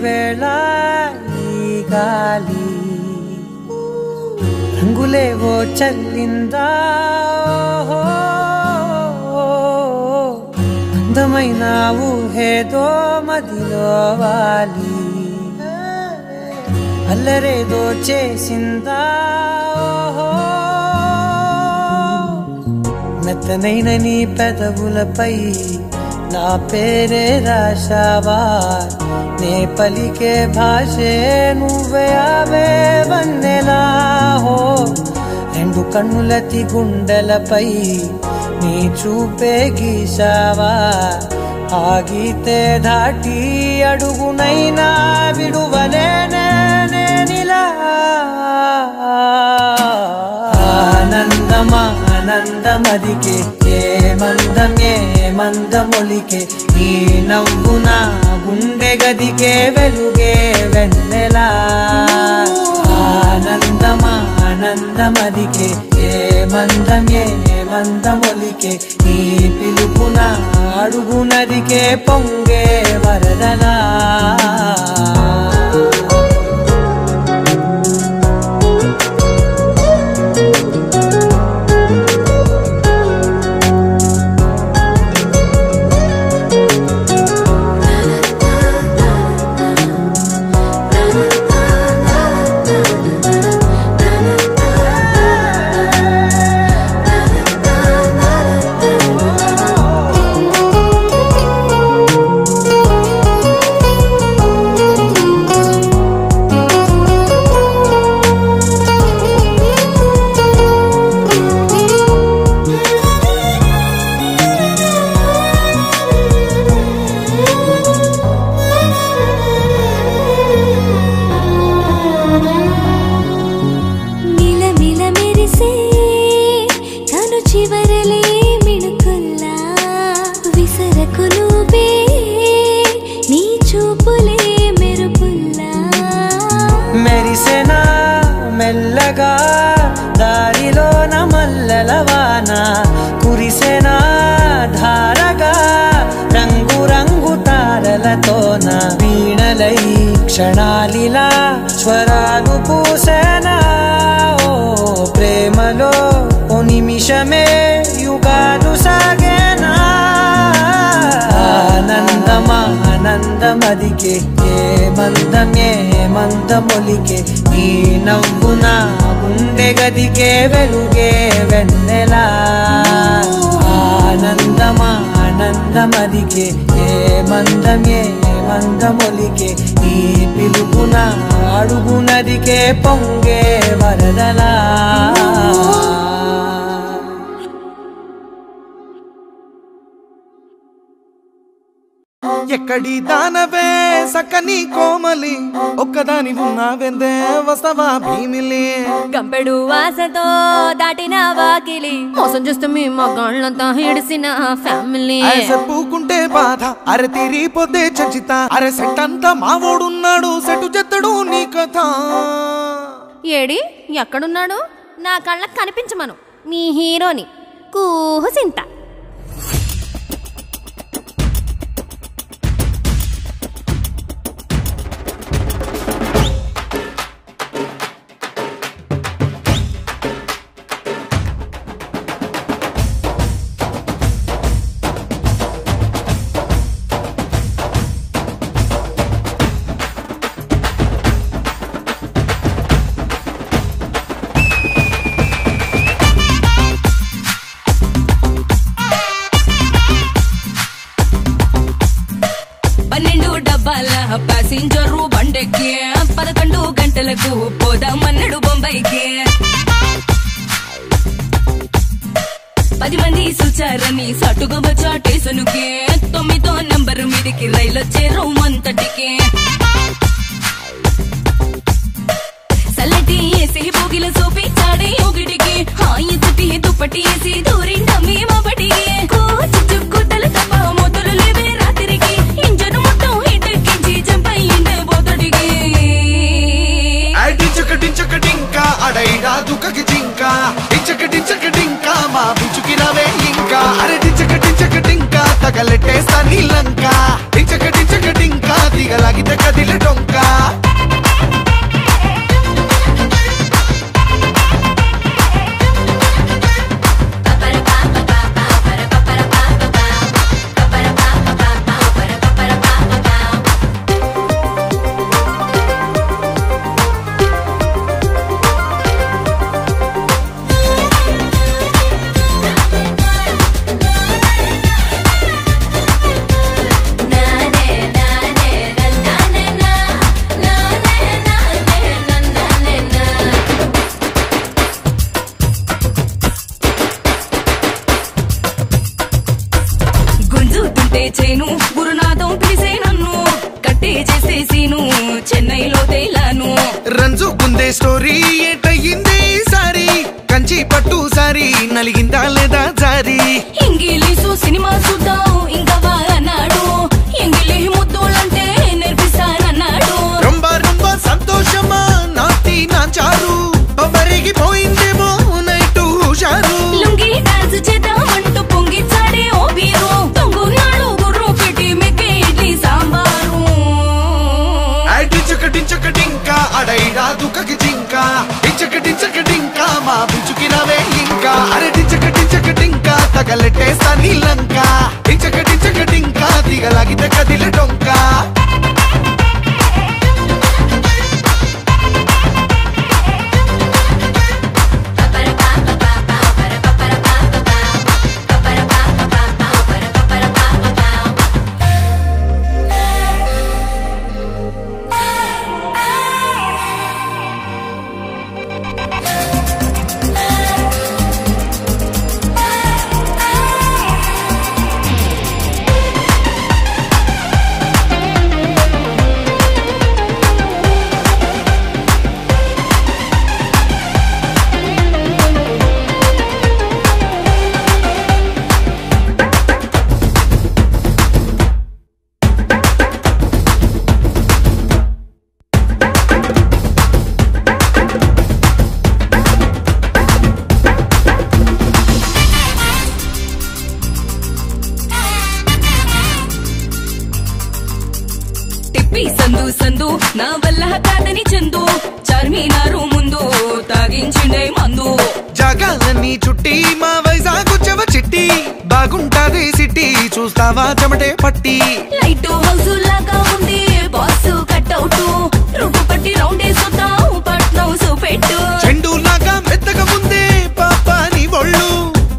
వేళ ఈ గాలి రంగులేవో చల్లిందా అందమైన ఊహేదో మదిలో వాలి అల్లరేదో చేసిందా మెత్తనైన నీ పెదవులపై నా పేరే రాశావా నే పలికే భాషే నువ్వే అవే వన్నెలా హో రెండు కన్నులతి గుండెలపై నీ చూపే గీశావా ఆగితే దాటి అడుగునైనా విడువలేనే నేనిలా ఆనందమా ఆనందమదికే ఏ మందమొలికే ఈ నవ్వున గుండె గదికే వెలుగే వెన్నెలా ఆనందమా ఆనందమదికే ఏ మందమొలికే ఈ పిలుపున అడుగునదికే పొంగే వరదలా మెల్లగా దారిలోన మల్లెలవాన కురిసెనా ధారగా రంగు రంగు తారలతోన వీణలై క్షణాలిలా స్వరాలు పూసేనా ఓ ప్రేమలో ఓ నిమిషమే యుగాలు సాగేనా ఆనందమా ఆనందమదికే ఏ మందమొలికే ఈ నవ్వున గుండె గదికే వెలుగే వెన్నెలా ఆనందమా ఆనందమదికే ఏ మందమొలికే ఈ పిలుపున అడుగునదికే పొంగే వరదలా ఎక్కడి దానవే సక్కని కోమలి ఒక్కదాని ఉన్నావెందే వస్తవా భీమిలి గంపెడు ఆశతో దాటిన వాకిలి మోసం చూస్తే మీ మగాళ్ళంతా hiడిసిన ఫ్యామిలీ పూకుంటే బాధ అరే తీరిపోతే చంచిత అరే సెట్ అంతా మావోడున్నాడు సెటు చెత్తడు నీ కథ ఏడి ఎక్కడున్నాడు నా కళ్ళకు కనిపించమను మీ హీరోని కూహుసింత ప్యాసింజరు బండెక్కి 11 గంటలకు పోదామన్నాడు బొంబాయికి 10 మంది చూచారని సటుగా వచ్చా స్టేషన్కి 9వ నంబరు మీదికి రైలొచ్చే రౌమంతటికి సల్లటి ఏసి భోగిల చూపించాడే ఒకటికి హాయి చుట్టి దుప్పటి వేసి దూరిండమ్మి మా బడికి చుక్కుతలు తప్ప మొదలు లేవే రాత్రికి ఇంజను మొత్తం ఇటెక్కించి చంపయిండే బోతడికి డించకటింకా అడైడా దుఃఖకి జింక డించకటింకా మా బిచుకి నవే ఇంకా అరే డించకటింకా తగలెట్టేస్తా నీలంక డించకటింకా దిగలాగితే కదిలే డొంక దున్నే చేను గురునాథం పిలిసే నన్ను కట్టే చేసేసీను చెన్నైలో తేలాను రంజుకుందే స్టోరీ ఏటయ్యిందే సారీ కంచి పట్టు సారీ నలిగిందా లేదా జారీ ఇంగిలీసు సినిమా చూద్దాం ఇంకా అన్నాడు ఇంగిలి ముద్దులంటే నేర్పిస్తానన్నాడు రొంబ రొంబ సంతోషమా నాటి నాచారు బొమ్మరిగిపోయిందేమో నైటు హుషారు లుంగి డాన్స్ చేద్దామంటూ పొంగిచ్చాడే ఓ బీరు తొంగున్నాడు గుర్రు పెట్టి మెక్కే ఇడ్లీ సాంబారు డించకటింకా అడైరా దుఃఖకి జింకా డించకటింకా మా పిచుకినవే ఇంకా అరే డించకటింకా తగలెట్టేస్తా నీలంక డించకటింకా దిగలాగితే కదిలే డొంకా సందు సందు నా వల్ల కాదని చందు చార్మినారు ముందు తాగించిండే మందు జగాలన్నీ చుట్టి మా వైజాగ్ చెవ చిట్టి బాగుంటాది సిటీ చూస్తావా చెమటే పట్టి లైట్ హౌస్ లాగా ఉంది బాస్ కట్అవుట్ రూటు పట్టి రౌండ్ వేసుతాం పట్నం సూపెట్టు చెండు లాగా మెత్తగా ఉందే పాపా నీ ఒళ్ళు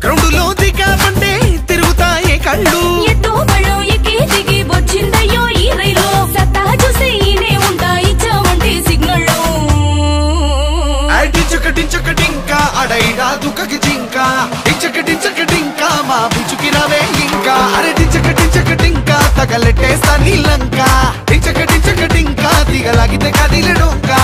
గ్రౌండులో దిగామంటే తిరుగుతాయే కళ్ళు ఎట్టో బళ్ళం ఎక్కి దిగి వచ్చిందయ్యో ఈ రైలు సత్తా చూసి ఈనే ఉంటా ఇచ్చామంటే సిగ్నల్ డించకటింకా అడైరా దుఃఖకి జింకా డించకటింకా మా పిచుకినవే ఇంకా అరే డించకటింకా తగలెట్టేస్తా నీలంక డించకటింకా దిగలాగితే కదిలే డొంకా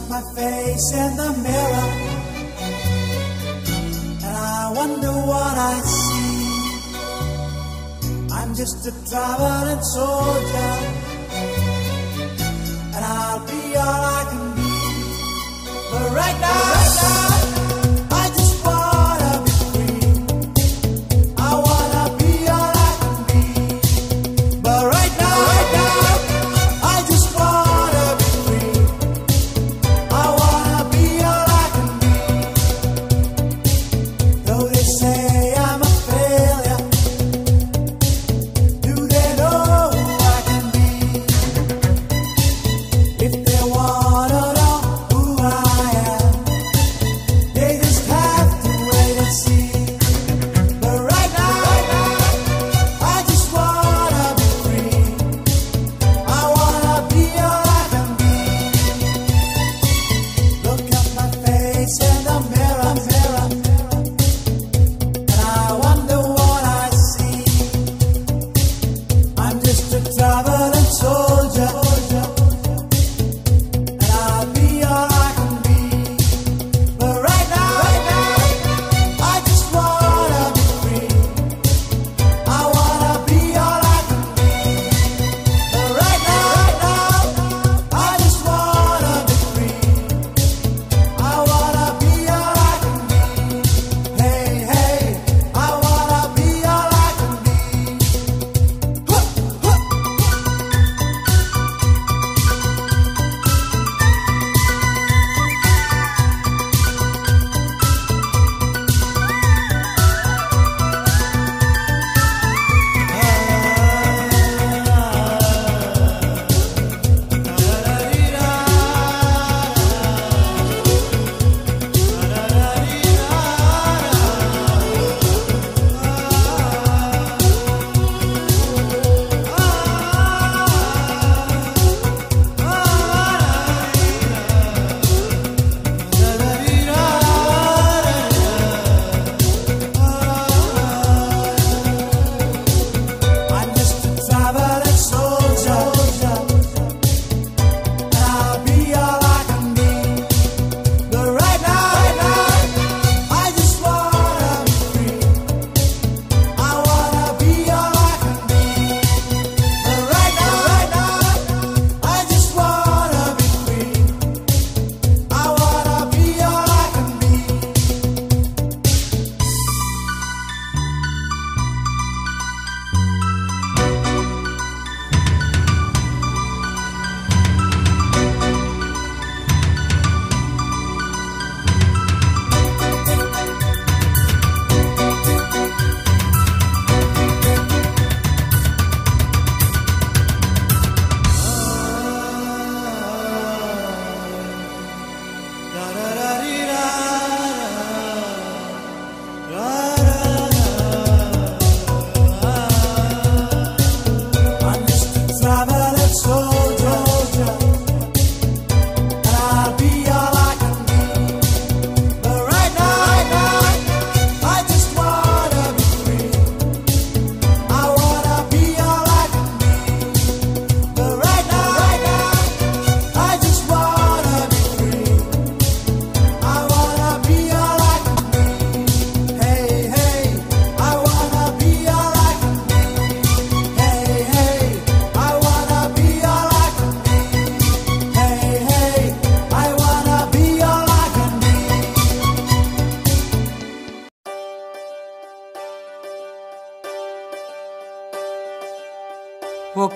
My face in the mirror, and I wonder what I see. I'm just a traveling soldier, and I'll be all I can be. But right now, I just wanna be free. I wanna be all I can be. But right now, I just wanna be free. I wanna be all I can be. Though they say I'm a failure, do they know who I can be? If they wanna know who I am,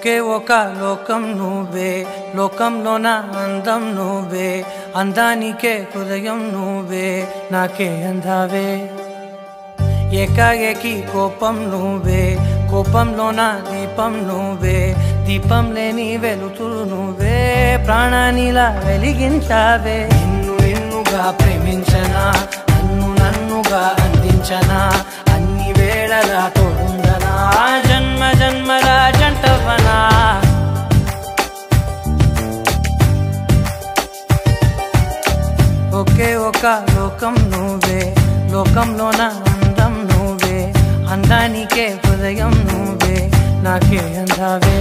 ఒకే ఒక లోకం నువ్వే, లోకంలోన అందం నువ్వే, అందానికే హృదయం నువ్వే, నాకే అందావే. ఏకాఏకి కోపం నువ్వే, కోపంలోన దీపం నువ్వే, దీపం లేని వెలుతురు నువ్వే, ప్రాణానిలా వెలిగించావే. నిన్నుగా ప్రేమించనా, నన్నుగా అందించనా, అన్ని వేళలా తోడుందనా, జన్మ జన్మల జంటవనా. ఒకే ఒక లోకం నువ్వే, లోకంలోన అందం నువ్వే, అందానికే హృదయం నువ్వే, నాకే అందావే.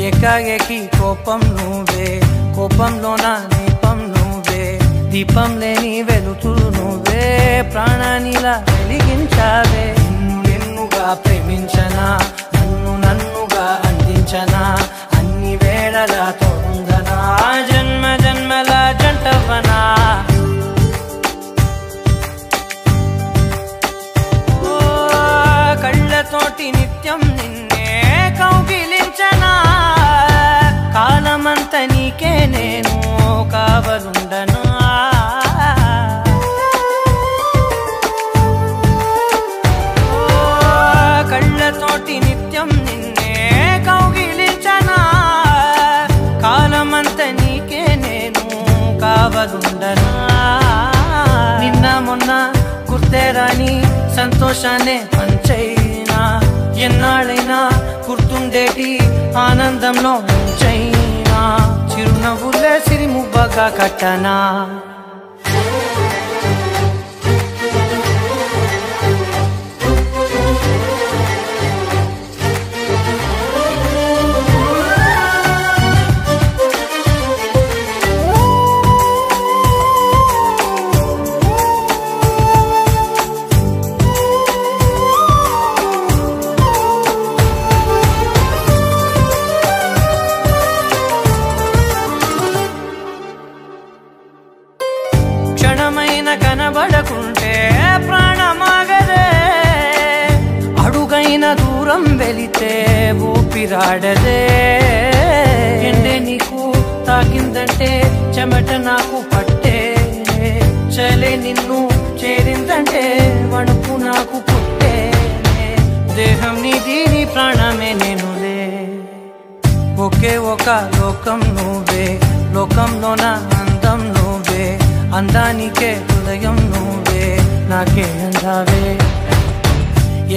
ఏకాఏకి కోపం నువ్వే, కోపంలోన దీపం నువ్వే, దీపం లేని వెలుతురు నువ్వే, ప్రాణానిలా వెలిగించావే. నిన్నుగా ప్రేమించనా, నన్నుగా అందించనా, అన్ని వేళలా తోడుందనా, జన్మ జన్మల జంటవనా. కళ్ళతోటి నిత్యం నిన్నే కౌగిలించనా, కాలమంత నీకే నేను కావలుండనా. కళ్ళతోటి నిత్యం నిన్నే కౌగిలించనా, కాలమంత నీకే నేను కావలుండనా. నిన్న మొన్న గుర్తేరాని సంతోషాన్నే పంచైనా, ఎన్నాళ్ళైనా గుర్తుండేటి ఆనందంలో ఉంచైనా, చిరునవ్వులే సిరిముబ్బగా కట్టనా. కనబడకుంటే ప్రాణమాగదే, అడుగైన దూరం వెళితే ఊపిరాడదే. ఎండే నీకు తాకిందంటే చెమట నాకు పట్టే, చలే నిన్ను చేరిందంటే వణుకు నాకు పుట్టే, దేహం నీది నీ ప్రాణమే నేనులే. ఒకే ఒక లోకం నువ్వే, లోకంలోన అందం నువ్వే, అందానికే హృదయం నువ్వే, నాకే అందావే.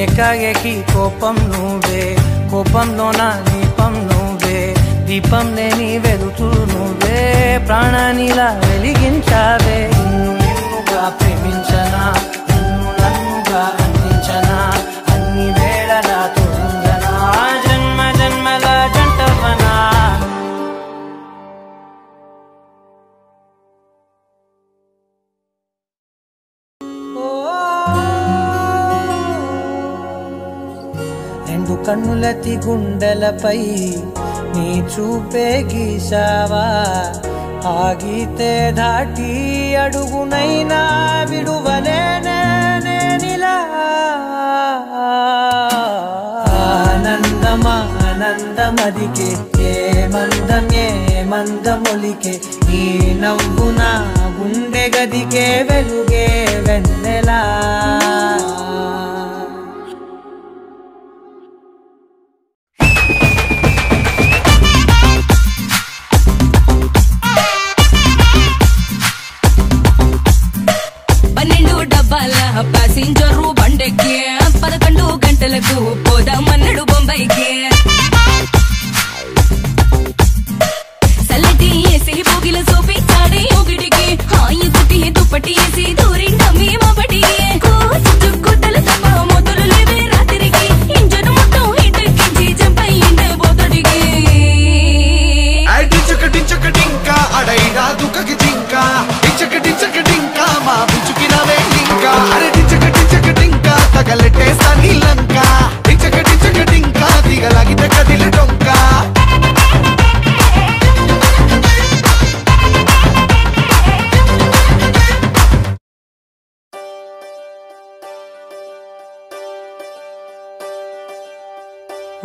ఏకాఏకి కోపం నువ్వే, కోపంలోన దీపం నువ్వే, దీపం లేని వెలుతురు నువ్వే, ప్రాణానిలా వెలిగించావే. నిన్నుగా ప్రేమించనా, నన్నుగా అందించనా, అన్ని వేళలా తోడుందనా, జన్మ జన్మల జంటవనా. రెండు కన్నులతి గుండెలపై నీ చూపే గీసావా, ఆగితే దాటి అడుగునైనా విడువలేనే నేనిలా. ఆనందమదికే ఏ మందమొలికే, నీ నవ్వున గుండె గదికే వెలుగే వెన్నెలా. ప్యాసింజరు బండెక్కి 11 గంటలకు పోదామన్నాడు బొంబాయికి. సల్లటి ఏసి భోగిల చూపించాడే ఒకటికి, హాయి చుట్టి దుప్పటి వేసి దూరిండమ్మి మా బడికి. చుక్కుతలు తప్ప మొదలు లేవే రాత్రికి, ఇంజను మొత్తం ఇటెక్కించి చంపయ్యిండే బోతడికి. డించకటింకా అడైనా దుఃఖకి జింక, డించకటింకా మా బుచ్చుకినవే ఇంకా. అరే డించకటింకా తగలెట్టేస్తా నీలంక, డించకటింకా దిగలాగితే కదిలి డొంక.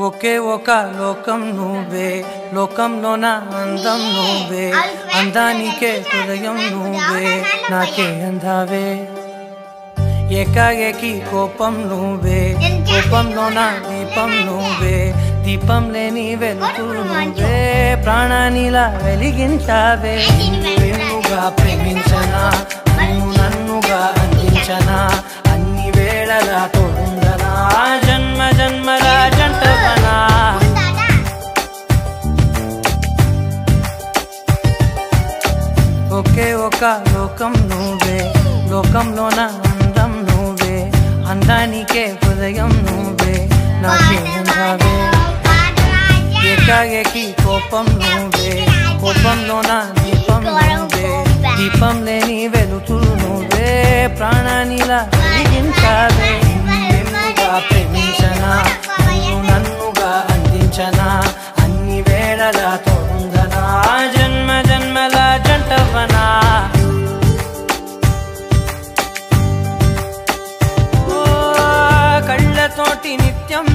ఒకే ఒక లోకం నువ్వే, లోకంలోన అందం నువ్వే, అందానికే హృదయం నువ్వే, నాకే అందావే. ఏకాఏకి కోపం నువ్వే, కోపంలోన దీపం నువ్వే, దీపం లేని వెలుతురు నువ్వే, ప్రాణానిలా వెలిగించావే. నిన్నుగా ప్రేమించనా, నన్నుగా అందించనా, అన్ని వేళలా తోడుందనా, జన్మ జన్మల జంటవనా. ఒకే ఒక లోకం నువ్వే, లోకంలోన అందం నువ్వే, అందానికే హృదయం నువ్వే, నాకే అందావే. ఏకాఏకి కోపం నువ్వే, కోపంలోన దీపం నువ్వే, దీపం లేని వెలుతురు నువ్వే, ప్రాణానిలా వెలిగించావే. నిన్నుగా ప్రేమించనా, నన్నుగా అందించనా, అన్ని వేళలా తోడుందనా, జన్మ జన్మల జంటవనా. కళ్ళతోటి నిత్యం